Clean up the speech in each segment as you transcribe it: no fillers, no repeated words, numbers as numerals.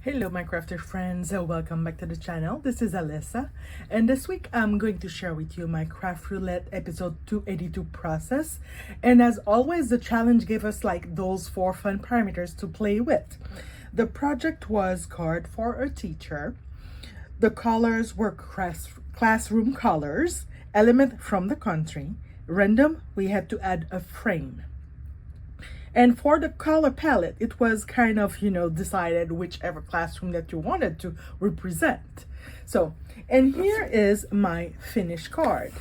Hello my crafter friends, welcome back to the channel. This is Alessa, and this week I'm going to share with you my craft roulette episode 282 process. And as always, the challenge gave us like those 4 fun parameters to play with. The project was card for a teacher. The colors were classroom colors, element from the country. Random, we had to add a frame. And for the color palette, it was kind of, decided whichever classroom that you wanted to represent. So, and here is my finished card.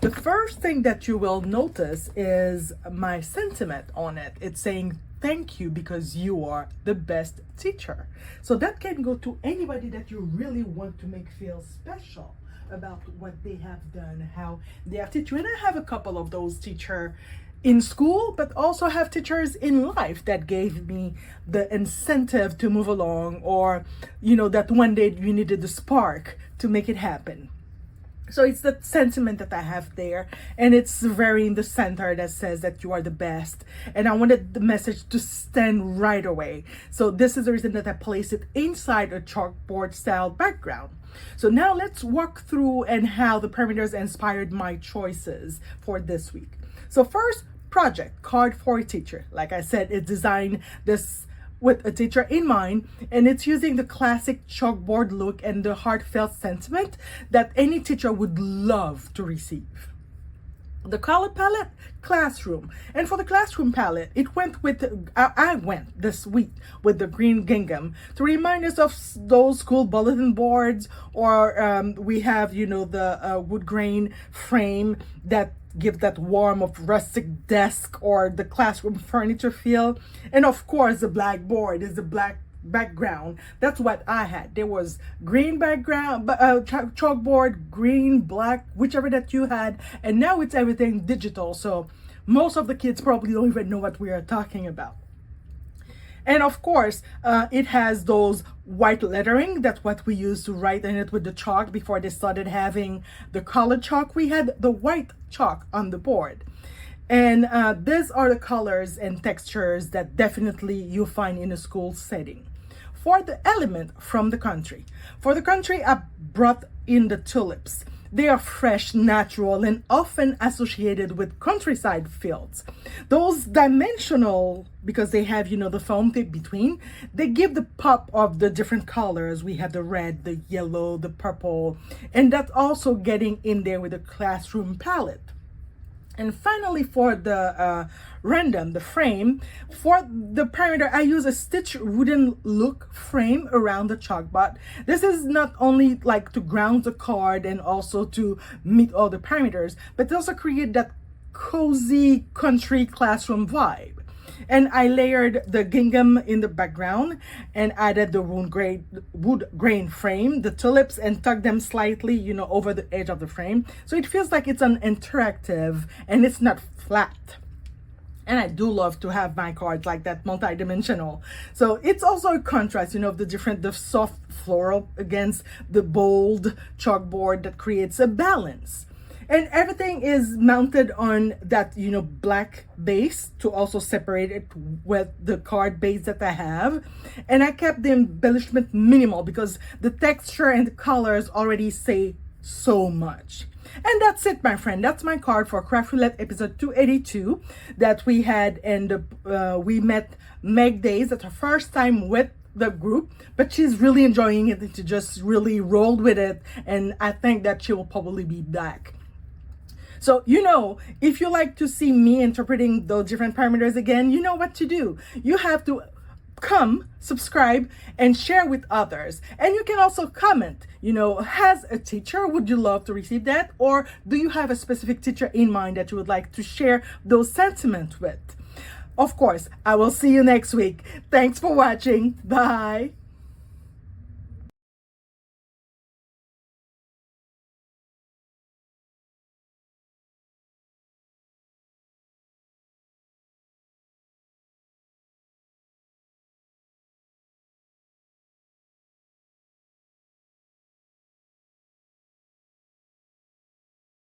The first thing that you will notice is my sentiment on it. It's saying, thank you because you are the best teacher. So that can go to anybody that you really want to make feel special about what they have done, how they have teach you. And I have a couple of those teachers in school, but also have teachers in life that gave me the incentive to move along, or that one day you needed the spark to make it happen. So it's the sentiment that I have there, and it's very in the center that says that you are the best, and I wanted the message to stand right away. So this is the reason that I placed it inside a chalkboard style background. So now let's walk through and how the parameters inspired my choices for this week. So first, project card for a teacher. Like I said, it designed this with a teacher in mind, and it's using the classic chalkboard look and the heartfelt sentiment that any teacher would love to receive. The color palette, classroom. And for the classroom palette, it went with, I went this week with the green gingham to remind us of those school bulletin boards, or we have, the wood grain frame that give that warm of rustic desk or the classroom furniture feel. And of course, the blackboard is the black background. That's what I had. There was green background, chalkboard, green, black, whichever that you had. And now it's everything digital. So most of the kids probably don't even know what we are talking about. And of course, it has those white lettering. That's what we used to write in it with the chalk before they started having the colored chalk. We had the white chalk on the board. And these are the colors and textures that definitely you'll find in a school setting. For the element from the country. For the country, I brought in the tulips. They are fresh, natural, and often associated with countryside fields. Those dimensional, because they have, the foam tape between, they give the pop of the different colors. We have the red, the yellow, the purple, and that's also getting in there with the classroom palette. And finally, for the random, the frame, for the parameter, I use a stitch wooden look frame around the chalkboard. This is not only like to ground the card and also to meet all the parameters, but also create that cozy country classroom vibe. And I layered the gingham in the background and added the wood grain frame, the tulips, and tucked them slightly, over the edge of the frame. So it feels like it's an interactive and it's not flat. And I do love to have my cards like that, multi-dimensional. So it's also a contrast, the soft floral against the bold chalkboard that creates a balance. And everything is mounted on that, black base to also separate it with the card base that I have. And I kept the embellishment minimal because the texture and the colors already say so much. And that's it, my friend. That's my card for Craft Roulette episode 282 that we had. And we met Meg Days at her first time with the group, but she's really enjoying it and she just really rolled with it. And I think that she will probably be back. So, if you like to see me interpreting those different parameters again, you know what to do. You have to come, subscribe, and share with others. And you can also comment, has a teacher, would you love to receive that? Or do you have a specific teacher in mind that you would like to share those sentiments with? Of course, I will see you next week. Thanks for watching. Bye.